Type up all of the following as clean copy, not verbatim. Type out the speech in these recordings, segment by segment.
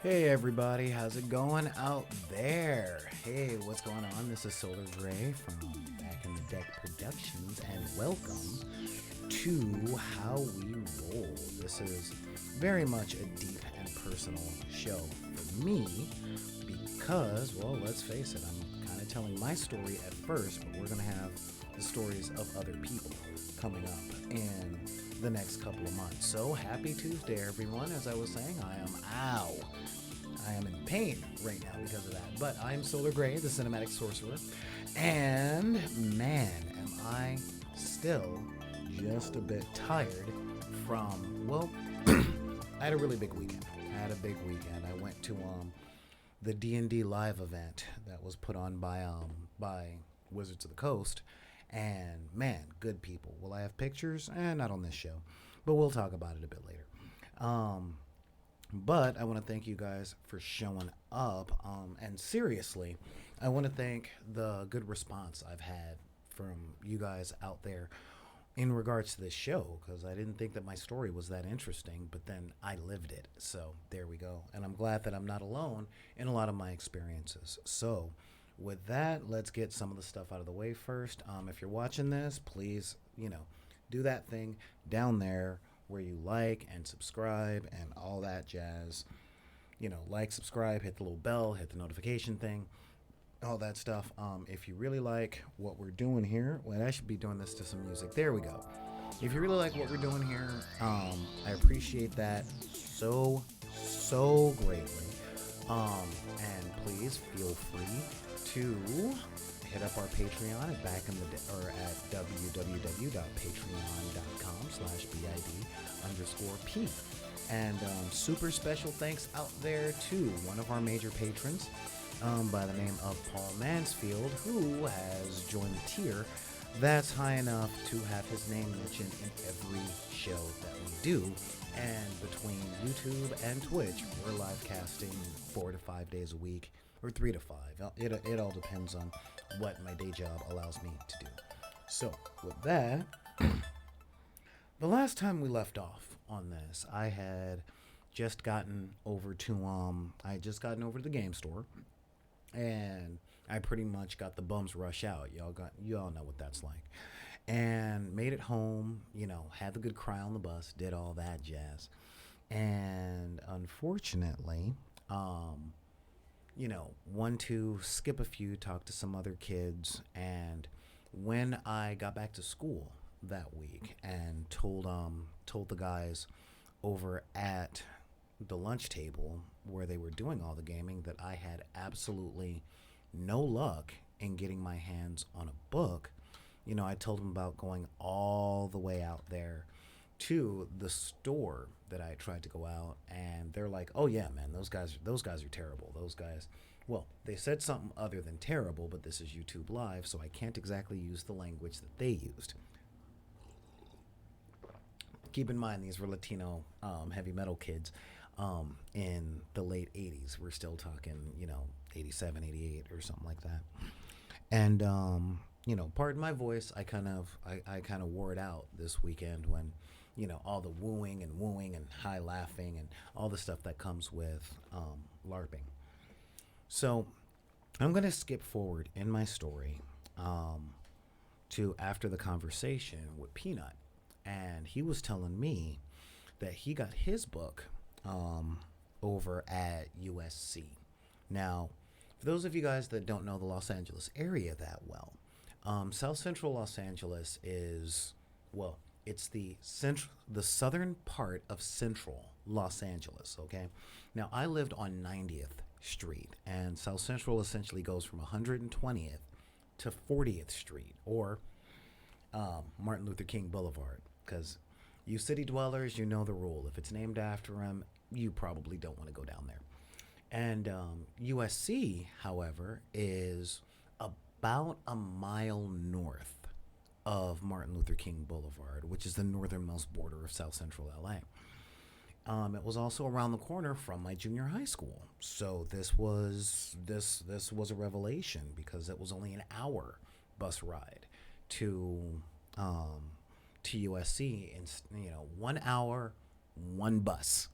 Hey everybody, how's it going out there? Hey, what's going on? This is Solar Gray from Back in the Deck Productions, and welcome to How We Roll. This is very much a deep and personal show for me because, well, let's face it, I'm kind of telling my story at first, but we're going to have the stories of other people coming up in the next couple of months. So happy Tuesday, everyone. As I was saying, I am in pain right now because of that. But I'm Solar Gray, the cinematic sorcerer, and man, am I still just a bit tired from, well, I had a really big weekend. I went to the D&D live event that was put on by Wizards of the Coast, and man, good people. Will I have pictures? Not on this show, but we'll talk about it a bit later. But I want to thank you guys for showing up. And seriously, I want to thank the good response I've had from you guys out there in regards to this show, because I didn't think that my story was that interesting, but then I lived it. So there we go. And I'm glad that I'm not alone in a lot of my experiences. So with that, let's get some of the stuff out of the way first. If you're watching this, please, do that thing down there where you like and subscribe and all that jazz. Like, subscribe, hit the little bell, hit the notification thing, all that stuff. If you really like what we're doing here, well, I should be doing this to some music. There we go. If you really like what we're doing here, I appreciate that so greatly. And please feel free to hit up our Patreon at www.patreon.com/BID_P. And super special thanks out there to one of our major patrons by the name of Paul Mansfield, who has joined the tier that's high enough to have his name mentioned in every show that we do. And between YouTube and Twitch, we're live casting 4 to 5 days a week, or 3 to 5. It all depends on what my day job allows me to do. So with that, the last time we left off on this, I had just gotten over to the game store, and I pretty much got the bums rush out. You all know what that's like. And made it home, had the good cry on the bus, did all that jazz. And unfortunately, one to skip a few, talk to some other kids, and when I got back to school that week and told the guys over at the lunch table where they were doing all the gaming that I had absolutely no luck in getting my hands on a book. I told them about going all the way out there to the store that I tried to go out, and they're like, "Oh yeah, man, those guys are terrible. Those guys." Well, they said something other than terrible, but this is YouTube Live, so I can't exactly use the language that they used. Keep in mind, these were Latino heavy metal kids in the late 80s. We're still talking, 87, 88 or something like that. And, pardon my voice, I kind of wore it out this weekend when, all the wooing and high laughing and all the stuff that comes with LARPing. So I'm going to skip forward in my story to after the conversation with Peanut. And he was telling me that he got his book over at USC. Now, for those of you guys that don't know the Los Angeles area that well, South Central Los Angeles is, well, it's the southern part of Central Los Angeles, okay? Now, I lived on 90th Street, and South Central essentially goes from 120th to 40th Street, or Martin Luther King Boulevard, because you city dwellers, you know the rule. If it's named after him, you probably don't want to go down there. And USC, however, is about a mile north of Martin Luther King Boulevard, which is the northernmost border of South Central LA. It was also around the corner from my junior high school, so this was a revelation because it was only an hour bus ride to USC, and 1 hour, one bus.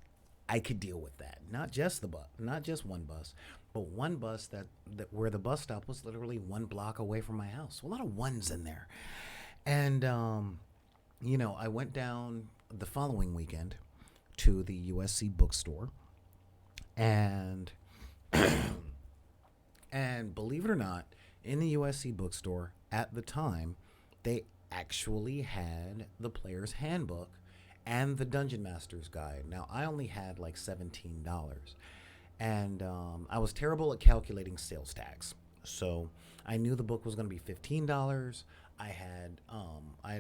I could deal with that. Not just the bus, not just one bus, but one bus that where the bus stop was literally one block away from my house. A lot of ones in there. And I went down the following weekend to the USC bookstore, and and believe it or not, in the USC bookstore at the time, they actually had the player's handbook and the Dungeon Master's Guide. Now, I only had like $17, and I was terrible at calculating sales tax. So I knew the book was going to be $15. I had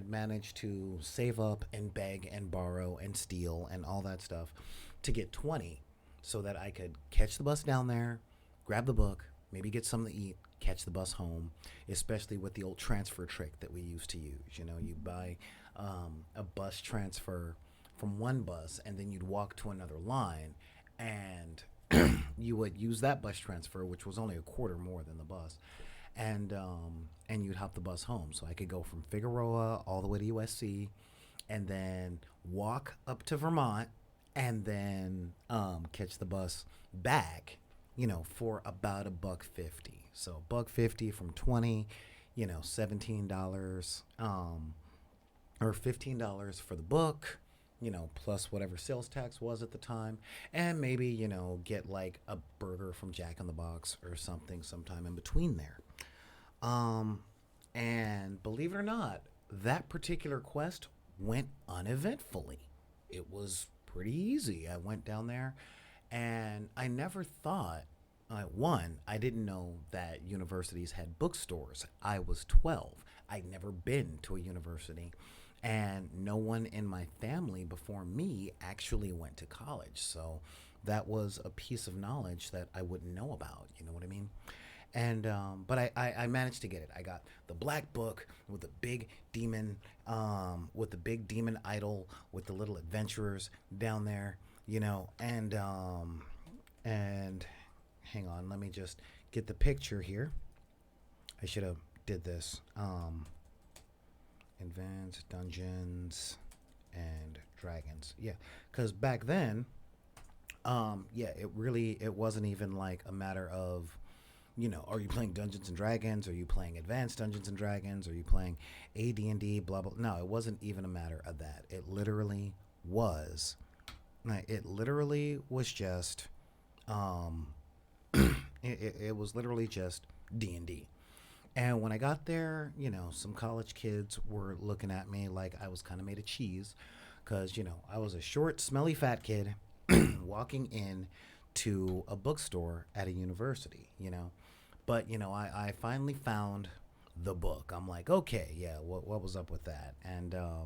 managed to save up and beg and borrow and steal and all that stuff to get 20, so that I could catch the bus down there, grab the book, maybe get something to eat, catch the bus home, especially with the old transfer trick that we used to use. You buy a bus transfer from one bus, and then you'd walk to another line, and you would use that bus transfer, which was only a quarter more than the bus, and you'd hop the bus home. So I could go from Figueroa all the way to USC, and then walk up to Vermont, and then catch the bus back, for about $1.50. So $1.50 from 20, $17, or $15 for the book, plus whatever sales tax was at the time, and maybe, get like a burger from Jack in the Box or something sometime in between there. And believe it or not, that particular quest went uneventfully. It was pretty easy. I went down there, and I never thought, one, I didn't know that universities had bookstores. I was 12. I'd never been to a university, and no one in my family before me actually went to college. So that was a piece of knowledge that I wouldn't know about. You know what I mean? And but I managed to get it. I got the black book with the big demon, idol with the little adventurers down there, and hang on, let me just get the picture here. I should have did this. Advanced Dungeons and Dragons. Yeah, because back then, it wasn't even like a matter of, are you playing Dungeons and Dragons? Are you playing Advanced Dungeons and Dragons? Are you playing AD&D? Blah blah. No, it wasn't even a matter of that. It literally was. It literally was just. It was literally just D&D. And when I got there, some college kids were looking at me like I was kind of made of cheese, because I was a short, smelly, fat kid walking in to a bookstore at a university. But I finally found the book. I'm like, okay, yeah, what was up with that? And I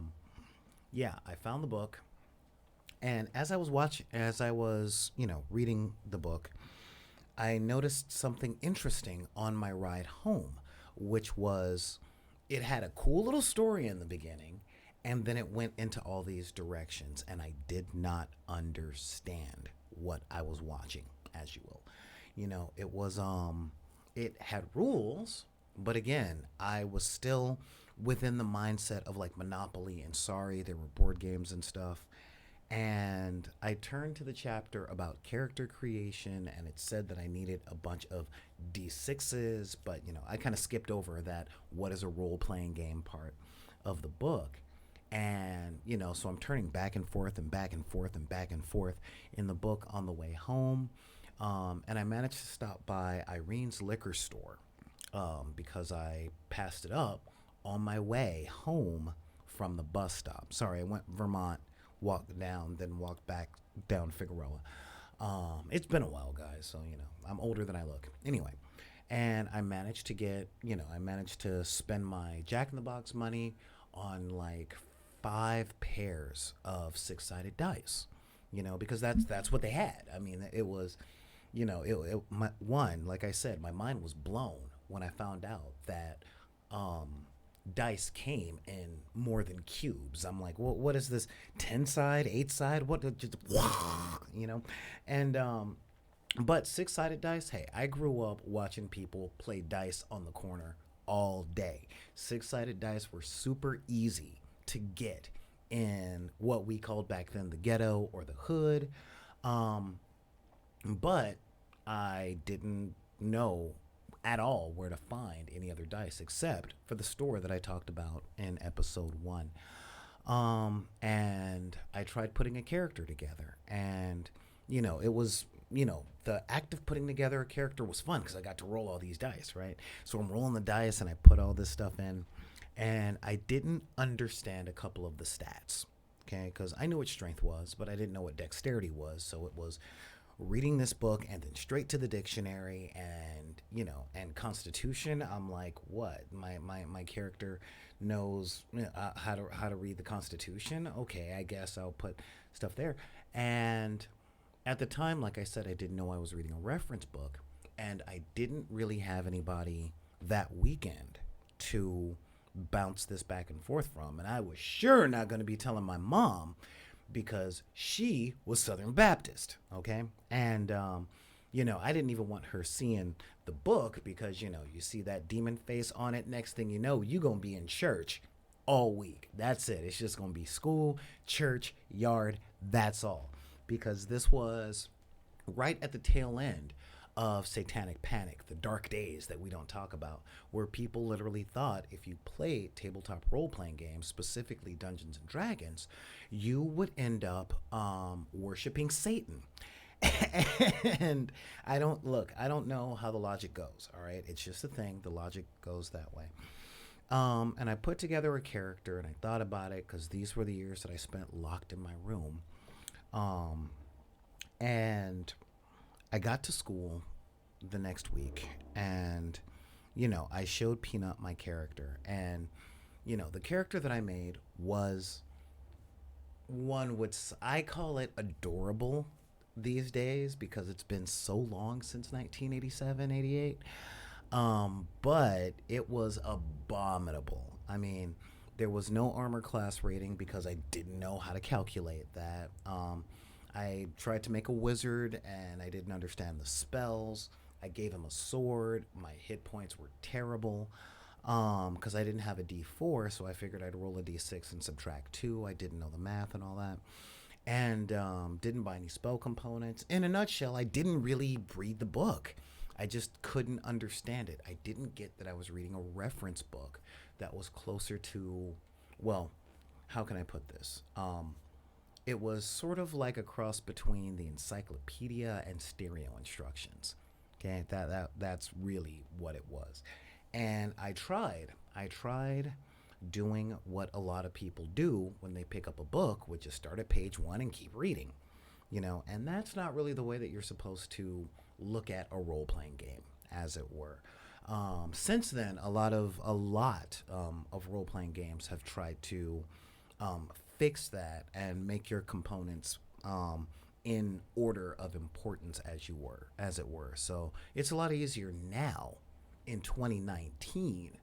found the book. And as I was reading the book, I noticed something interesting on my ride home, which was it had a cool little story in the beginning, and then it went into all these directions, and I did not understand what I was watching, as you will. It was it had rules, but again, I was still within the mindset of like Monopoly and Sorry. There were board games and stuff. And I turned to the chapter about character creation, and it said that I needed a bunch of D6s, but I kind of skipped over that what is a role-playing game part of the book. And so I'm turning back and forth and back and forth and back and forth in the book on the way home. And I managed to stop by Irene's liquor store, because I passed it up on my way home from the bus stop. Sorry, I went Vermont, walked down, then walked back down Figueroa. It's been a while, guys, so I'm older than I look. Anyway, and I managed to spend my Jack in the Box money on like 5 pairs of 6-sided dice. Because that's what they had. I mean, it was, like I said, my mind was blown when I found out that dice came in more than cubes. I'm like, what is this? 10 side, 8 side? What? Just, and but 6-sided dice. Hey, I grew up watching people play dice on the corner all day. 6-sided dice were super easy to get in what we called back then the ghetto or the hood. Um, but I didn't know at all where to find any other dice except for the store that I talked about in episode one. And I tried putting a character together, and it was the act of putting together a character was fun because I got to roll all these dice, right? So I'm rolling the dice and I put all this stuff in, and I didn't understand a couple of the stats, okay? Because I knew what strength was, but I didn't know what dexterity was. So it was reading this book and then straight to the dictionary, and and constitution. I'm like, what? My character knows how to read the constitution. Okay, I guess I'll put stuff there. And at the time, like I said, I didn't know I was reading a reference book, and I didn't really have anybody that weekend to bounce this back and forth from. And I was sure not going to be telling my mom because she was Southern Baptist, okay? And, I didn't even want her seeing the book because, you see that demon face on it. Next thing you know, you're going to be in church all week. That's it. It's just going to be school, church, yard. That's all. Because this was right at the tail end of Satanic Panic, the dark days that we don't talk about, where people literally thought if you played tabletop role-playing games, specifically Dungeons and Dragons, you would end up worshiping Satan. And I don't know how the logic goes, all right? It's just a thing. The logic goes that way. And I put together a character, and I thought about it because these were the years that I spent locked in my room. And I got to school the next week, and I showed Peanut my character, and the character that I made was I call it adorable these days because it's been so long since 1987, 88. But it was abominable. I mean, there was no armor class rating because I didn't know how to calculate that. I tried to make a wizard and I didn't understand the spells. I gave him a sword. My hit points were terrible because I didn't have a D4, so I figured I'd roll a D6 and subtract 2. I didn't know the math and all that. And didn't buy any spell components. In a nutshell, I didn't really read the book. I just couldn't understand it. I didn't get that I was reading a reference book that was closer to, well, how can I put this? It was sort of like a cross between the encyclopedia and stereo instructions. Okay, that's really what it was. And I tried doing what a lot of people do when they pick up a book, which is start at page 1 and keep reading. And that's not really the way that you're supposed to look at a role-playing game, as it were. Since then, a lot of role-playing games have tried to fix that and make your components in order of importance as it were. So it's a lot easier now in 2019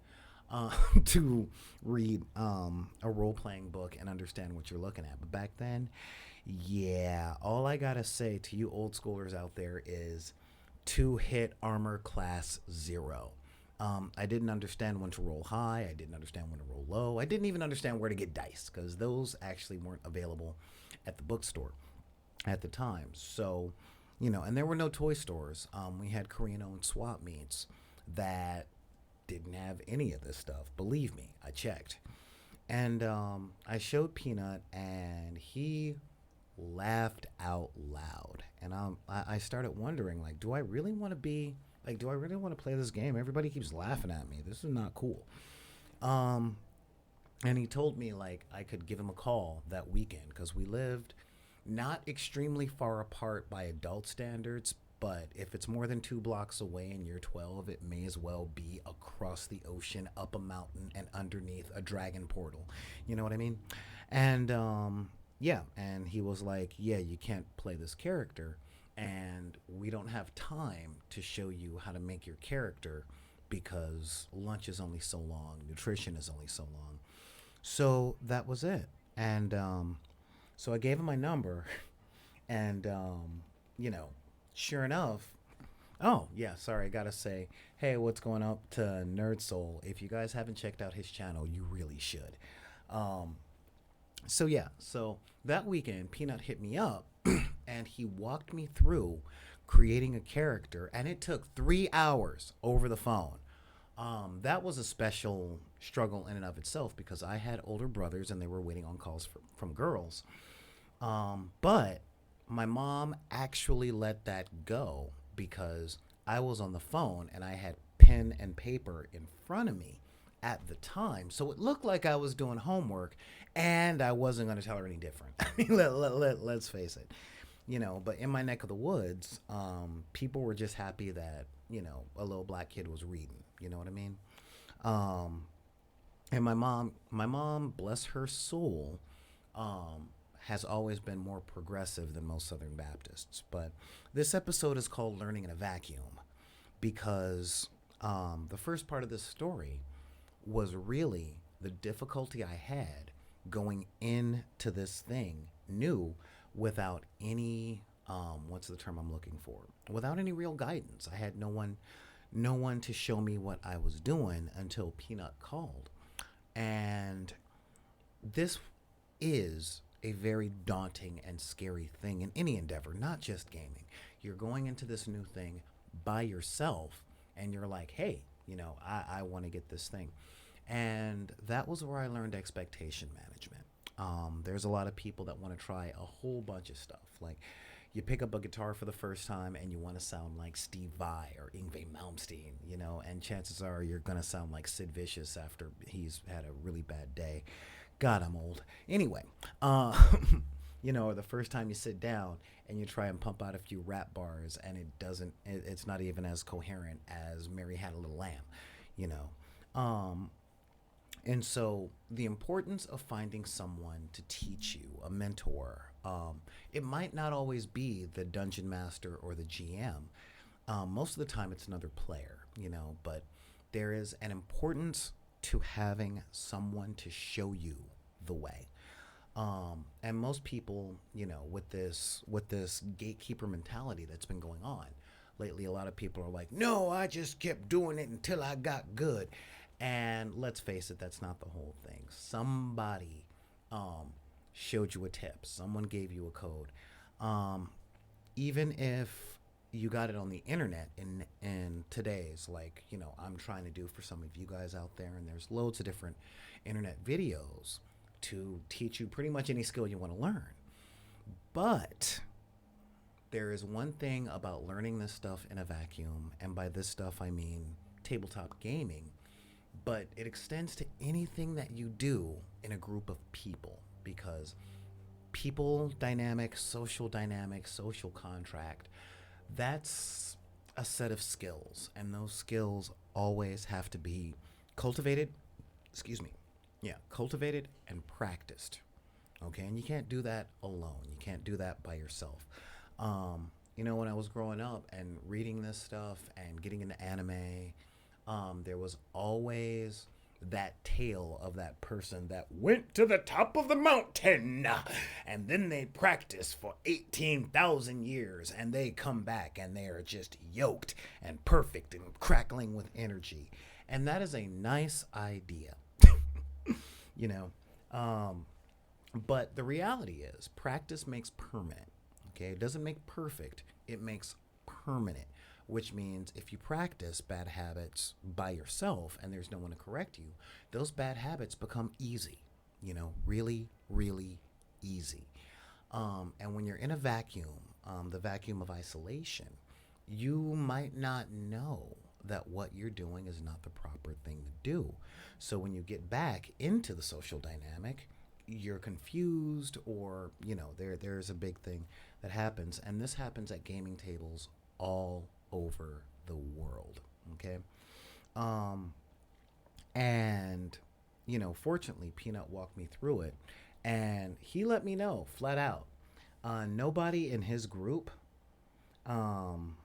to read a role-playing book and understand what you're looking at. But back then, yeah, all I gotta say to you old schoolers out there is 2-hit armor class 0. I didn't understand when to roll high. I didn't understand when to roll low. I didn't even understand where to get dice because those actually weren't available at the bookstore at the time. So, and there were no toy stores. We had Korean-owned swap meets that didn't have any of this stuff. Believe me, I checked. And I showed Peanut, and he laughed out loud. And I started wondering, like, do I really want to play this game? Everybody keeps laughing at me. This is not cool. And he told me, like, I could give him a call that weekend because we lived not extremely far apart by adult standards, but if it's more than 2 blocks away and you're 12, it may as well be across the ocean, up a mountain, and underneath a dragon portal. You know what I mean? And yeah, and he was like, yeah, you can't play this character, and we don't have time to show you how to make your character because lunch is only so long, nutrition is only so long. So that was it. And so I gave him my number, and sure enough, oh yeah, sorry, I gotta say, hey, what's going up to Nerd Soul? If you guys haven't checked out his channel, you really should. So that weekend, Peanut hit me up, and he walked me through creating a character, and it took 3 hours over the phone. That was a special struggle in and of itself because I had older brothers and they were waiting on calls from girls. But my mom actually let that go because I was on the phone and I had pen and paper in front of me at the time. So it looked like I was doing homework and I wasn't going to tell her any different. I mean, let's face it. But in my neck of the woods, people were just happy that, a little black kid was reading. You know what I mean? Um, and my mom, bless her soul, has always been more progressive than most Southern Baptists. But this episode is called Learning in a Vacuum because the first part of this story was really the difficulty I had going into this thing new without any, what's the term I'm looking for? Without any real guidance. I had no one to show me what I was doing until Peanut called. And this is a very daunting and scary thing in any endeavor, not just gaming. You're going into this new thing by yourself and you're like, hey, I want to get this thing. And that was where I learned expectation management. There's a lot of people that want to try a whole bunch of stuff. Like you pick up a guitar for the first time and you want to sound like Steve Vai or Yngwie Malmsteen, and chances are you're going to sound like Sid Vicious after he's had a really bad day. God, I'm old. Anyway, or the first time you sit down and you try and pump out a few rap bars and it's not even as coherent as Mary Had a Little Lamb, you know. And so the importance of finding someone to teach you, a mentor, it might not always be the dungeon master or the GM. Most of the time it's another player, but there is an importance to having someone to show you the way. And most people, with this gatekeeper mentality that's been going on lately, a lot of people are like, no, I just kept doing it until I got good. And let's face it, that's not the whole thing. Somebody showed you a tip. Someone gave you a code. Even if you got it on the internet in today's, like, I'm trying to do for some of you guys out there, and there's loads of different internet videos to teach you pretty much any skill you want to learn. But there is one thing about learning this stuff in a vacuum, and by this stuff I mean tabletop gaming, but it extends to anything that you do in a group of people, because people dynamic, social contract, that's a set of skills, and those skills always have to be cultivated, cultivated and practiced. Okay, and you can't do that alone. You can't do that by yourself. When I was growing up and reading this stuff and getting into anime, there was always that tale of that person that went to the top of the mountain and then they practice for 18,000 years and they come back and they are just yoked and perfect and crackling with energy. And that is a nice idea, you know. But the reality is practice makes permanent. Okay, it doesn't make perfect, it makes permanent, which means if you practice bad habits by yourself and there's no one to correct you, those bad habits become easy, really, really easy. And when you're in a vacuum, the vacuum of isolation, you might not know that what you're doing is not the proper thing to do. So when you get back into the social dynamic, you're confused, or there's a big thing that happens, and this happens at gaming tables all over the world. Okay. And fortunately Peanut walked me through it, and he let me know flat out, nobody in his group, in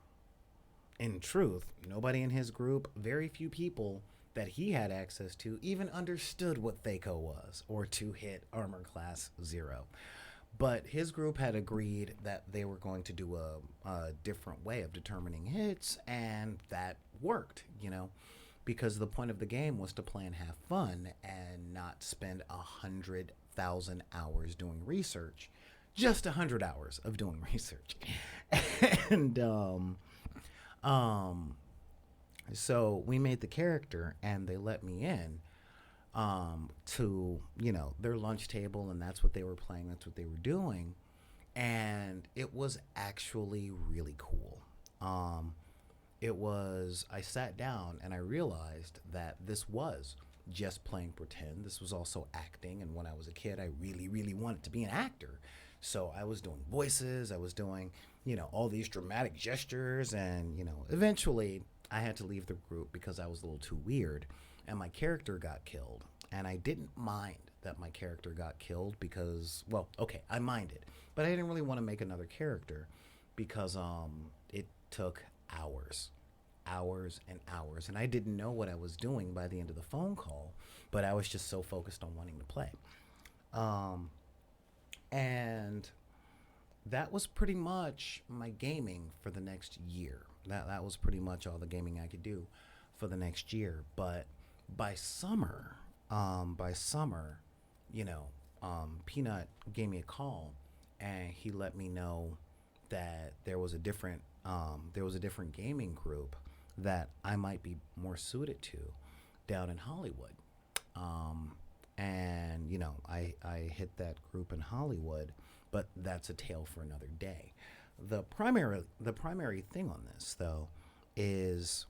truth, nobody in his group, very few people that he had access to even understood what THAC0 was, or to hit armor class 0. But his group had agreed that they were going to do a different way of determining hits, and that worked, because the point of the game was to play and have fun and not spend 100,000 hours doing research just 100 hours of doing research. And um, so we made the character, and they let me in to, their lunch table, and that's what they were playing, that's what they were doing. And it was actually really cool. Um, I sat down and I realized that this was just playing pretend. This was also acting. And when I was a kid, I really, really wanted to be an actor. So I was doing voices, I was doing, all these dramatic gestures. And, eventually I had to leave the group because I was a little too weird and my character got killed. And I didn't mind that my character got killed because, well, okay, I minded, but I didn't really want to make another character because it took hours, hours and hours, and I didn't know what I was doing by the end of the phone call, but I was just so focused on wanting to play. Um, and that was pretty much my gaming for the next year. That was pretty much all the gaming I could do for the next year. But by summer, by summer, Peanut gave me a call, and he let me know that there was a different gaming group that I might be more suited to down in Hollywood. Um, and I hit that group in Hollywood, but that's a tale for another day. The primary thing on this though is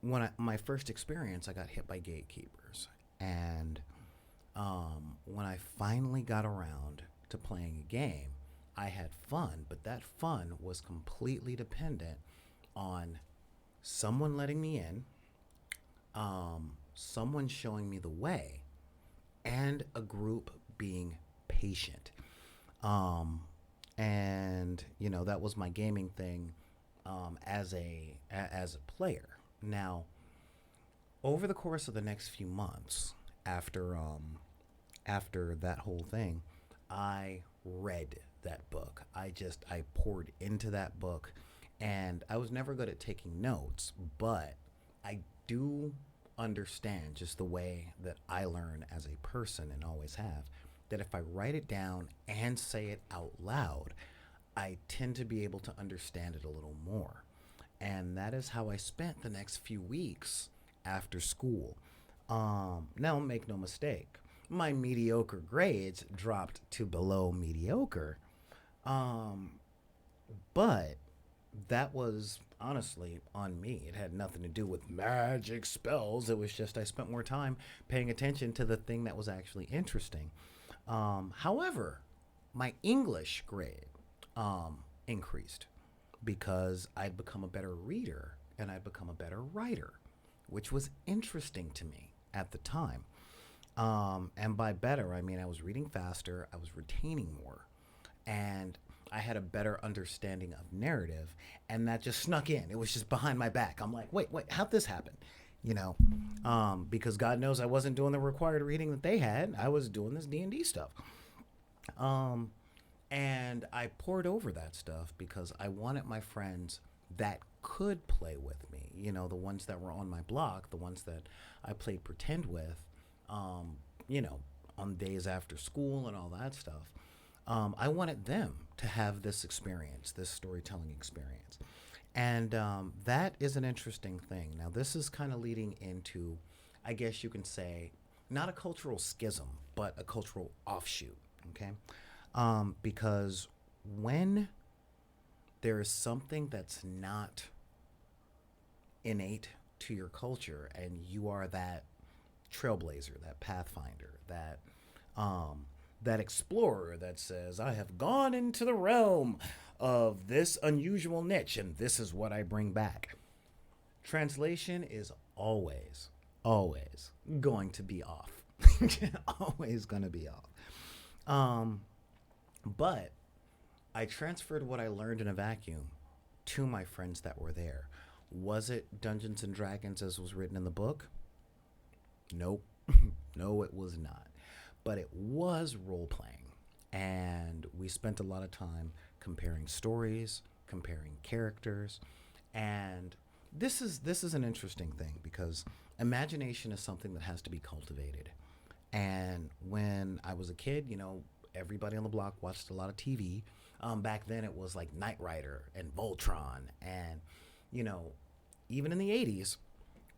my first experience, I got hit by gatekeepers, and when I finally got around to playing a game, I had fun, but that fun was completely dependent on someone letting me in, someone showing me the way, and a group being patient. Um, and that was my gaming thing as a player. Now, over the course of the next few months, after that whole thing, I read that book. I poured into that book, and I was never good at taking notes, but I do understand just the way that I learn as a person and always have, that if I write it down and say it out loud, I tend to be able to understand it a little more. And that is how I spent the next few weeks after school. Now, make no mistake, my mediocre grades dropped to below mediocre. Um, but that was honestly on me. It had nothing to do with magic spells. It was just I spent more time paying attention to the thing that was actually interesting. However, my English grade increased because I'd become a better reader and I'd become a better writer, which was interesting to me at the time. And by better, I mean I was reading faster, I was retaining more, and I had a better understanding of narrative, and that just snuck in. It was just behind my back. I'm like, wait, how'd this happen? You know, because God knows I wasn't doing the required reading that they had. I was doing this D&D stuff. Um, and I poured over that stuff because I wanted my friends that could play with me, the ones that were on my block, the ones that I played pretend with, um, you know, on days after school and all that stuff. I wanted them to have this experience, this storytelling experience. And that is an interesting thing. Now, this is kind of leading into, I guess you can say, not a cultural schism, but a cultural offshoot, okay? Because when there is something that's not innate to your culture and you are that trailblazer, that pathfinder, that explorer that says, I have gone into the realm of this unusual niche and this is what I bring back. Translation is always going to be off. Always going to be off. But I transferred what I learned in a vacuum to my friends that were there. Was it Dungeons and Dragons as was written in the book? Nope. No, it was not. But it was role playing. And we spent a lot of time comparing stories, comparing characters. And this is an interesting thing because imagination is something that has to be cultivated. And when I was a kid, everybody on the block watched a lot of TV. Back then, it was like Knight Rider and Voltron, and you know, even in the '80s,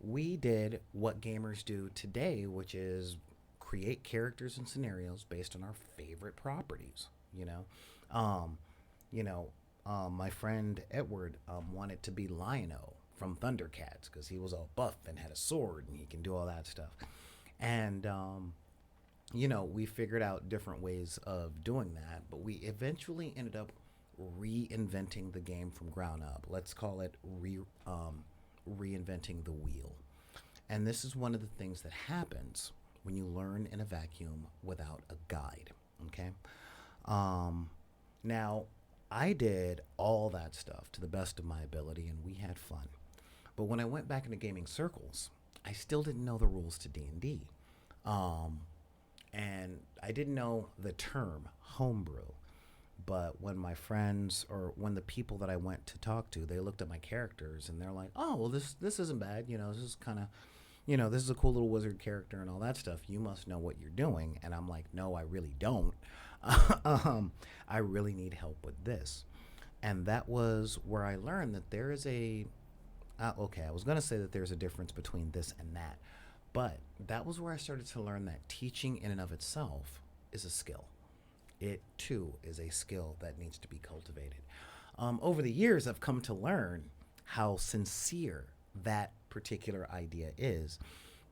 we did what gamers do today, which is create characters and scenarios based on our favorite properties. You know, um, you know, my friend Edward wanted to be Lion-O from Thundercats because he was all buff and had a sword and he can do all that stuff. And we figured out different ways of doing that, but we eventually ended up reinventing the game from ground up. Let's call it reinventing the wheel. And this is one of the things that happens when you learn in a vacuum without a guide. Okay. Now, I did all that stuff to the best of my ability, and we had fun. But when I went back into gaming circles, I still didn't know the rules to D&D. Um, and I didn't know the term homebrew. But when my friends or when the people that I went to talk to, they looked at my characters and they're like, "Oh, well, this isn't bad. This is kind of, this is a cool little wizard character and all that stuff. You must know what you're doing." And I'm like, "No, I really don't. I really need help with this." And that was where I learned that there is okay, I was going to say that there's a difference between this and that, but that was where I started to learn that teaching in and of itself is a skill. It too is a skill that needs to be cultivated. Over the years, I've come to learn how sincere that particular idea is,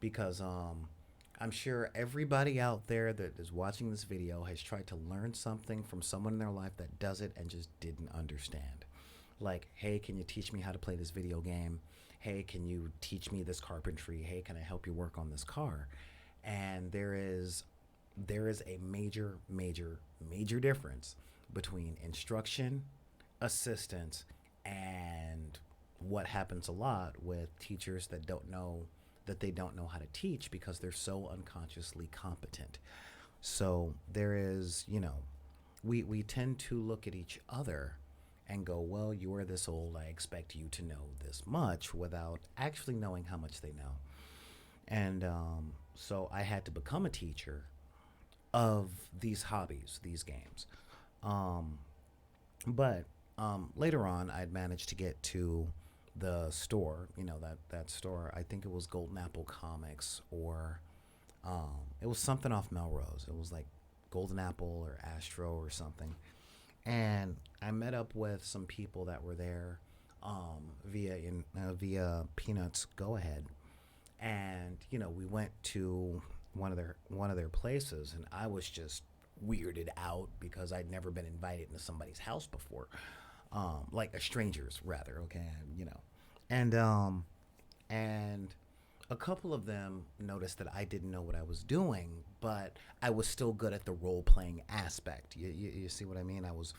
because I'm sure everybody out there that is watching this video has tried to learn something from someone in their life that does it and just didn't understand. Like, "Hey, can you teach me how to play this video game? Hey, can you teach me this carpentry? Hey, can I help you work on this car?" And there is a major, major, major difference between instruction, assistance, and what happens a lot with teachers that they don't know how to teach because they're so unconsciously competent. So there is, we tend to look at each other and go, "Well, you are this old, I expect you to know this much," without actually knowing how much they know. And so I had to become a teacher of these hobbies, these games. Um, but later on, I'd managed to get to the store, that store. I think it was Golden Apple Comics, or it was something off Melrose. It was like Golden Apple or Astro or something. And I met up with some people that were there via Peanuts Go Ahead, and we went to one of their places, and I was just weirded out because I'd never been invited into somebody's house before, like a stranger's rather. Okay, and and a couple of them noticed that I didn't know what I was doing, but I was still good at the role playing aspect. You see what I mean? I was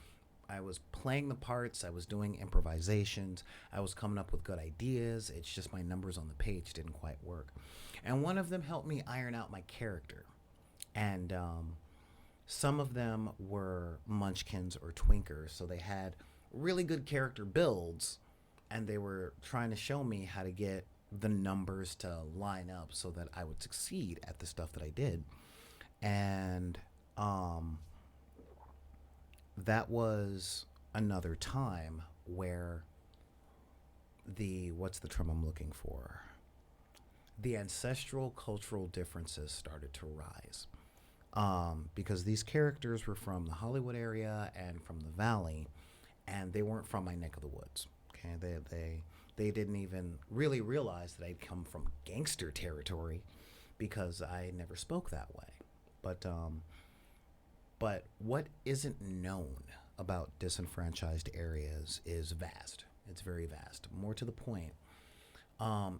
playing the parts. I was doing improvisations. I was coming up with good ideas. It's just my numbers on the page didn't quite work. And one of them helped me iron out my character. And some of them were munchkins or twinkers, so they had really good character builds, and they were trying to show me how to get the numbers to line up so that I would succeed at the stuff that I did. And that was another time where what's the term I'm looking for? The ancestral cultural differences started to rise. Because these characters were from the Hollywood area and from the Valley, and they weren't from my neck of the woods. Okay, they didn't even really realize that I'd come from gangster territory because I never spoke that way. But what isn't known about disenfranchised areas is vast. It's very vast. More to the point,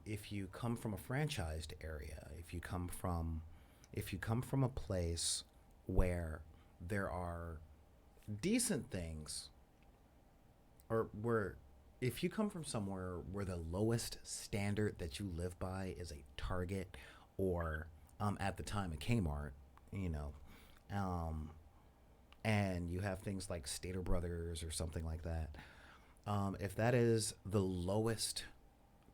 if you come from a franchised area, if you come from a place where there are decent things, or where if you come from somewhere where the lowest standard that you live by is a Target, or at the time a Kmart, and you have things like Stater Brothers or something like that, if that is the lowest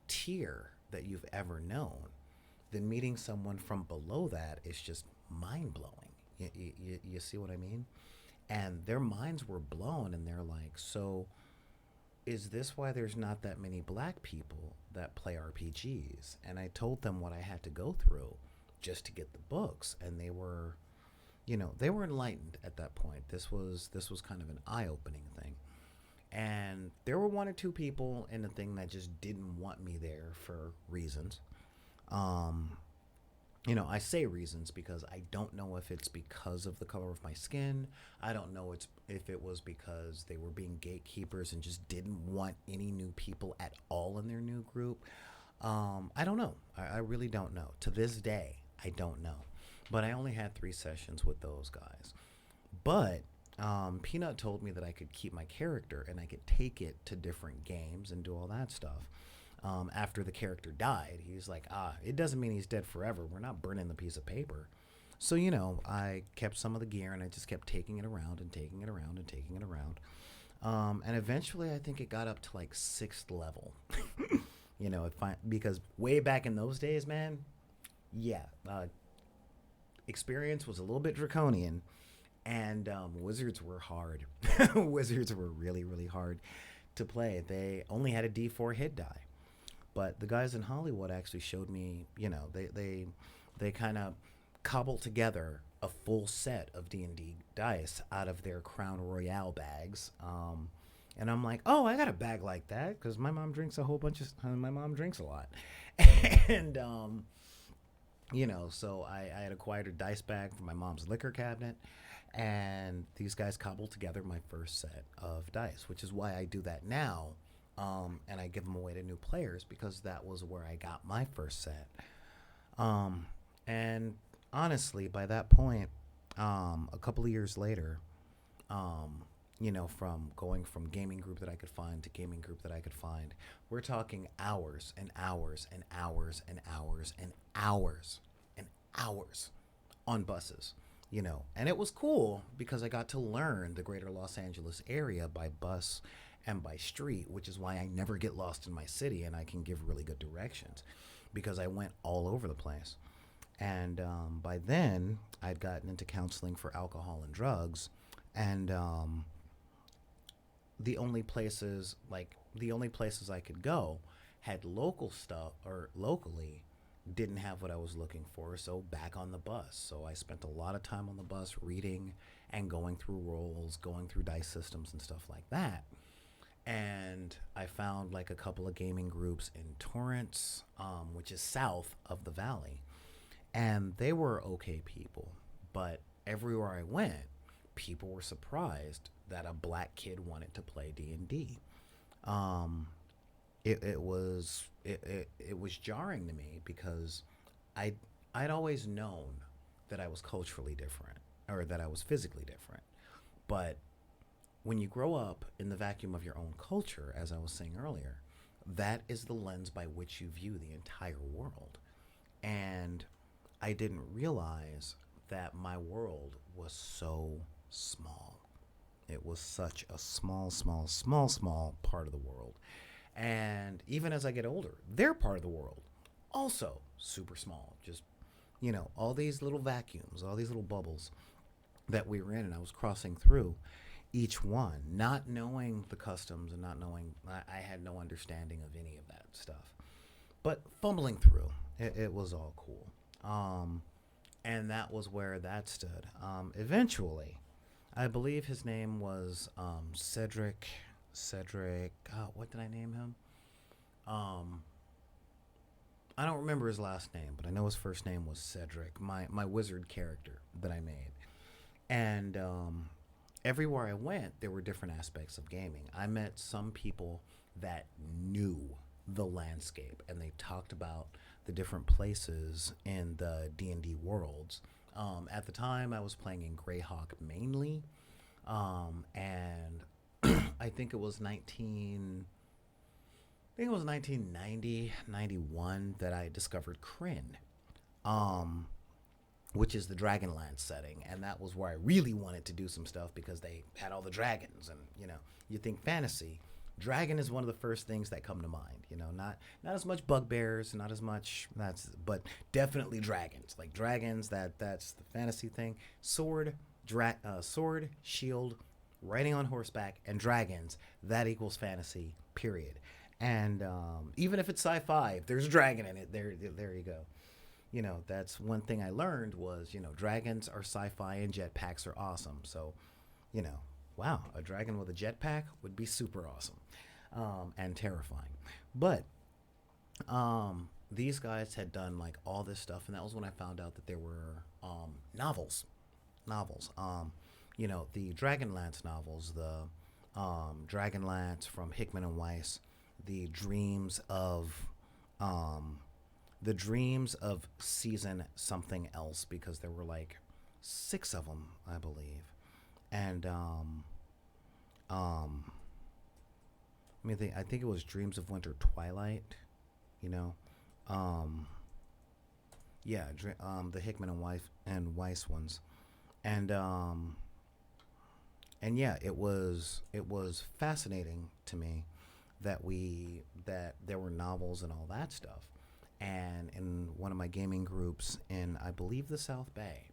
tier that you've ever known, then meeting someone from below that is just mind blowing. You see what I mean? And their minds were blown, and they're like, so is this why there's not that many black people that play RPGs? And I told them what I had to go through just to get the books, and they were, they were enlightened at that point. This was kind of an eye-opening thing. And there were one or two people in the thing that just didn't want me there for reasons. Um, I say reasons because I don't know if it's because of the color of my skin. I don't know if it was because they were being gatekeepers and just didn't want any new people at all in their new group. I don't know. I really don't know. To this day, I don't know. But I only had 3 sessions with those guys. But Peanut told me that I could keep my character and I could take it to different games and do all that stuff. After the character died, he's like, it doesn't mean he's dead forever. We're not burning the piece of paper. So, I kept some of the gear and I just kept taking it around and taking it around and taking it around. And eventually I think it got up to like 6th level. Because way back in those days, man, yeah, experience was a little bit draconian, and wizards were hard. Wizards were really, really hard to play. They only had a D4 hit die. But the guys in Hollywood actually showed me, they kind of cobbled together a full set of D&D dice out of their Crown Royale bags. And I'm like, oh, I got a bag like that because my mom drinks my mom drinks a lot. And, so I had acquired a dice bag from my mom's liquor cabinet. And these guys cobbled together my first set of dice, which is why I do that now. And I give them away to new players because that was where I got my first set. And honestly, by that point, a couple of years later, from going from gaming group that I could find to gaming group that I could find, we're talking hours and hours and hours and hours and hours and hours on buses. And it was cool because I got to learn the greater Los Angeles area by bus and by street, which is why I never get lost in my city and I can give really good directions because I went all over the place. And by then, I'd gotten into counseling for alcohol and drugs, and the only places I could go had local stuff, or locally didn't have what I was looking for, so back on the bus. So I spent a lot of time on the bus reading and going through roles, going through dice systems and stuff like that. And I found like a couple of gaming groups in Torrance, which is south of the valley. And they were okay people. But everywhere I went, people were surprised that a black kid wanted to play D&D. It was jarring to me because I'd always known that I was culturally different or that I was physically different. But when you grow up in the vacuum of your own culture, as I was saying earlier, that is the lens by which you view the entire world. And I didn't realize that my world was so small. It was such a small part of the world. And even as I get older, their part of the world, also super small. Just, all these little vacuums, all these little bubbles that we were in, and I was crossing through each one, not knowing the customs and not knowing, I had no understanding of any of that stuff. But fumbling through, it was all cool. And that was where that stood. Eventually, I believe his name was Cedric, what did I name him? I don't remember his last name, but I know his first name was Cedric, my wizard character that I made. And everywhere I went, there were different aspects of gaming. I met some people that knew the landscape, and they talked about the different places in the D&D worlds. At the time, I was playing in Greyhawk mainly, and I think it was 1990, 91 that I discovered Kryn, which is the Dragonlance setting, and that was where I really wanted to do some stuff because they had all the dragons, and you think fantasy, Dragon is one of the first things that come to mind. Not as much bugbears, not as much but definitely dragons. Like dragons, that's the fantasy thing. Sword, shield, riding on horseback, and dragons. That equals fantasy. Period. And even if it's sci-fi, if there's a dragon in it, there you go. That's one thing I learned was, dragons are sci-fi and jetpacks are awesome. So, you know, wow, a dragon with a jetpack would be super awesome, and terrifying. But these guys had done like all this stuff, and that was when I found out that there were novels. The Dragonlance novels, the Dragonlance from Hickman and Weiss, the dreams of the dreams of season something else, because there were like 6 of them, I believe. And I think it was Dreams of Winter Twilight, you know. Um, yeah, the Hickman and Weiss ones. And yeah, it was fascinating to me that there were novels and all that stuff. And in one of my gaming groups in, I believe, the South Bay,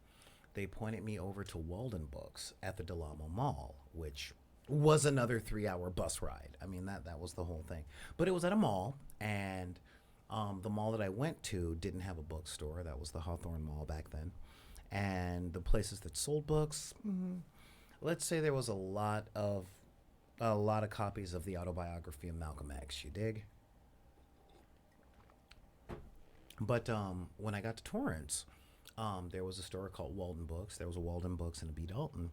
they pointed me over to Walden Books at the Del Amo Mall, which was another 3-hour bus ride. I mean, that was the whole thing. But it was at a mall, and the mall that I went to didn't have a bookstore. That was the Hawthorne Mall back then. And the places that sold books, let's say there was a lot of copies of the autobiography of Malcolm X. You dig? But when I got to Torrance, there was a store called Walden Books. There was a Walden Books and a B. Dalton,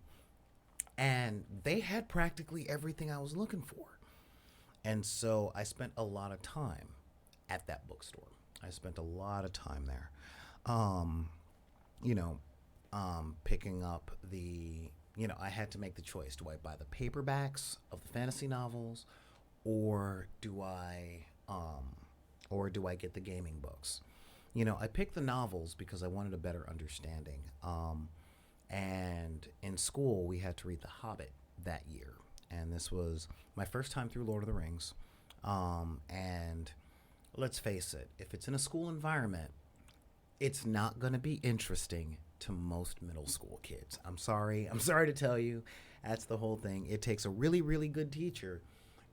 and they had practically everything I was looking for. And so I spent a lot of time at that bookstore. I spent a lot of time there. Um, you know, Picking up I had to make the choice. Do I buy the paperbacks of the fantasy novels, or do I get the gaming books? I picked the novels because I wanted a better understanding. And in school, we had to read The Hobbit that year. And this was my first time through Lord of the Rings. And let's face it, if it's in a school environment, it's not going to be interesting to most middle school kids. I'm sorry. I'm sorry to tell you. That's the whole thing. It takes a really, really good teacher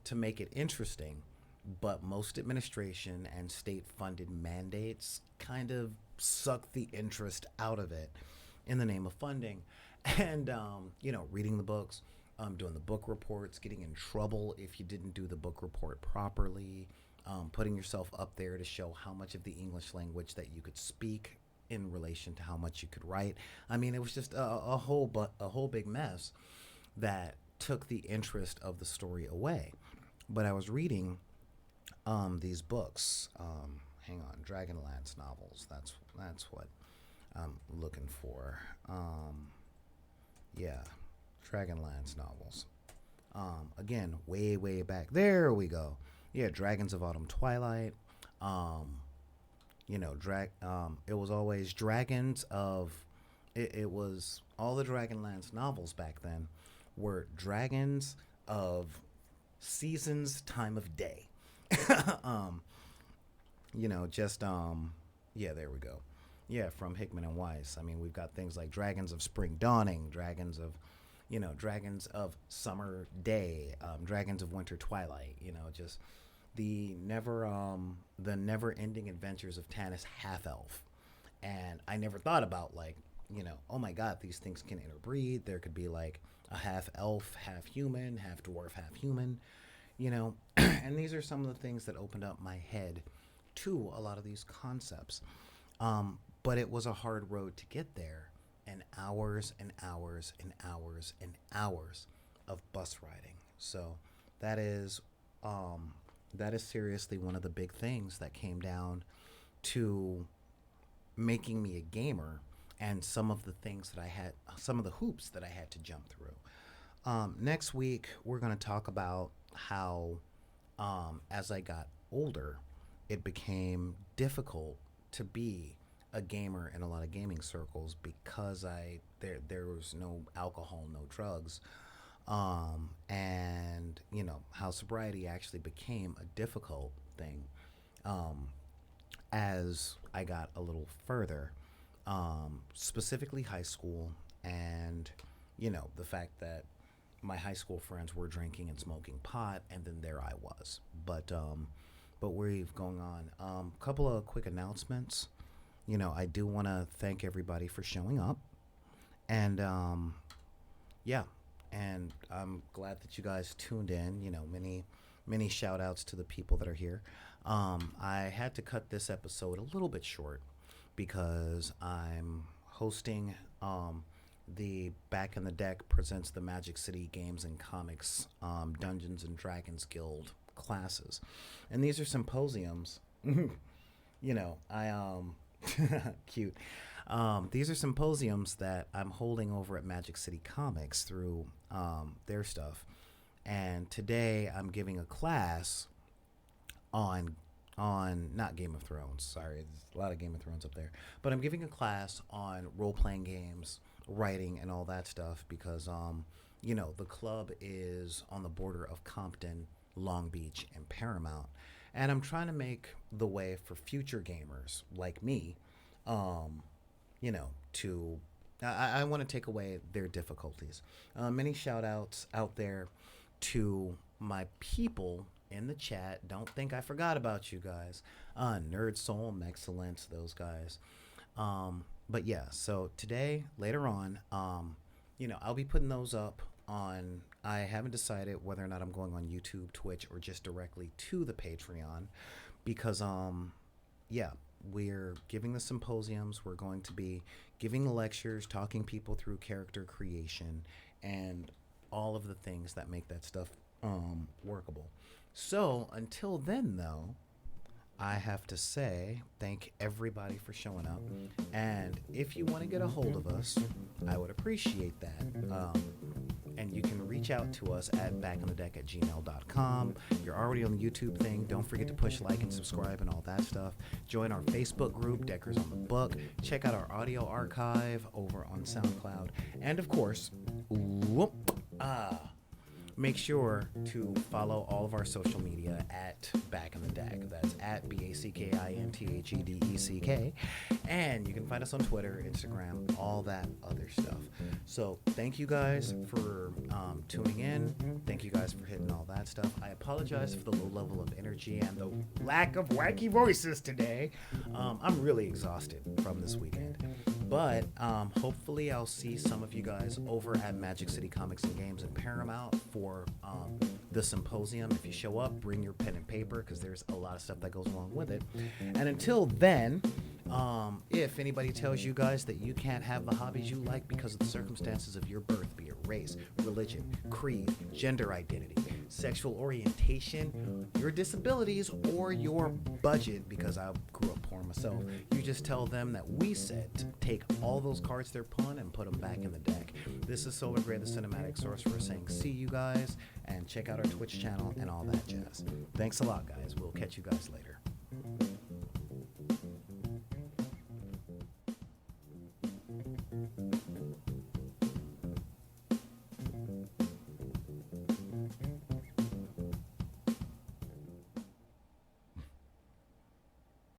to make it interesting, but most administration and state funded mandates kind of suck the interest out of it in the name of funding. And, reading the books, doing the book reports, getting in trouble if you didn't do the book report properly, putting yourself up there to show how much of the English language that you could speak in relation to how much you could write. I mean, it was just a whole big mess that took the interest of the story away. But I was reading these books. Hang on, Dragonlance novels. That's what I'm looking for. Yeah, Dragonlance novels. Again, way back. There we go. Yeah, Dragons of Autumn Twilight. It was always Dragons of. It was all the Dragonlance novels back then were Dragons of Seasons, Time of Day. um, yeah, there we go. Yeah, from Hickman and Weiss. I mean, we've got things like Dragons of Spring Dawning, Dragons of Summer Day, Dragons of Winter Twilight. Just the never-ending adventures of Tanis Half Elf. And I never thought about oh my God, these things can interbreed. There could be like a half elf, half human, half dwarf, half human. And these are some of the things that opened up my head to a lot of these concepts. But it was a hard road to get there, and hours and hours and hours and hours of bus riding. So that is seriously one of the big things that came down to making me a gamer, and some of the hoops that I had to jump through. Next week, we're going to talk about how, as I got older, it became difficult to be a gamer in a lot of gaming circles because there was no alcohol, no drugs. And how sobriety actually became a difficult thing as I got a little further, specifically high school, and the fact that my high school friends were drinking and smoking pot, and then there I was. But we've going on. Couple of quick announcements. I do want to thank everybody for showing up, and yeah, and I'm glad that you guys tuned in. Many shout outs to the people that are here. I had to cut this episode a little bit short because I'm hosting the Back in the Deck presents the Magic City Games and Comics Dungeons and Dragons Guild classes, and these are symposiums. I cute. These are symposiums that I'm holding over at Magic City Comics through their stuff, and today I'm giving a class on not Game of Thrones. Sorry, there's a lot of Game of Thrones up there, but I'm giving a class on role playing games, writing, and all that stuff because the club is on the border of Compton, Long Beach, and Paramount, and I'm trying to make the way for future gamers like me, to I want to take away their difficulties. Many shout outs out there to my people in the chat. Don't think I forgot about you guys. Nerd Soul, Excellence, those guys. But yeah, so today, later on, I'll be putting those up on, I haven't decided whether or not I'm going on YouTube, Twitch, or just directly to the Patreon because, yeah, we're giving the symposiums. We're going to be giving lectures, talking people through character creation, and all of the things that make that stuff workable. So until then, though, I have to say thank everybody for showing up. And if you want to get a hold of us, I would appreciate that. And you can reach out to us at backinthedeck@gmail.com. You're already on the YouTube thing. Don't forget to push like and subscribe and all that stuff. Join our Facebook group, Deckers on the Book. Check out our audio archive over on SoundCloud. And of course, make sure to follow all of our social media at Back in the Deck. That's at BACKINTHEDECK. And you can find us on Twitter, Instagram, all that other stuff. So thank you guys for tuning in. Thank you guys for hitting all that stuff. I apologize for the low level of energy and the lack of wacky voices today. I'm really exhausted from this weekend. But hopefully I'll see some of you guys over at Magic City Comics and Games in Paramount for the symposium. If you show up, bring your pen and paper because there's a lot of stuff that goes along with it. And until then, if anybody tells you guys that you can't have the hobbies you like because of the circumstances of your birth, be it race, religion, creed, gender identity, sexual orientation, your disabilities, or your budget, because I grew up poor myself, you just tell them that we said to take all those cards they're pulling and put them back in the deck. This is Solar Gray, the Cinematic Sorcerer, saying see you guys, and check out our Twitch channel and all that jazz. Thanks a lot, guys. We'll catch you guys later.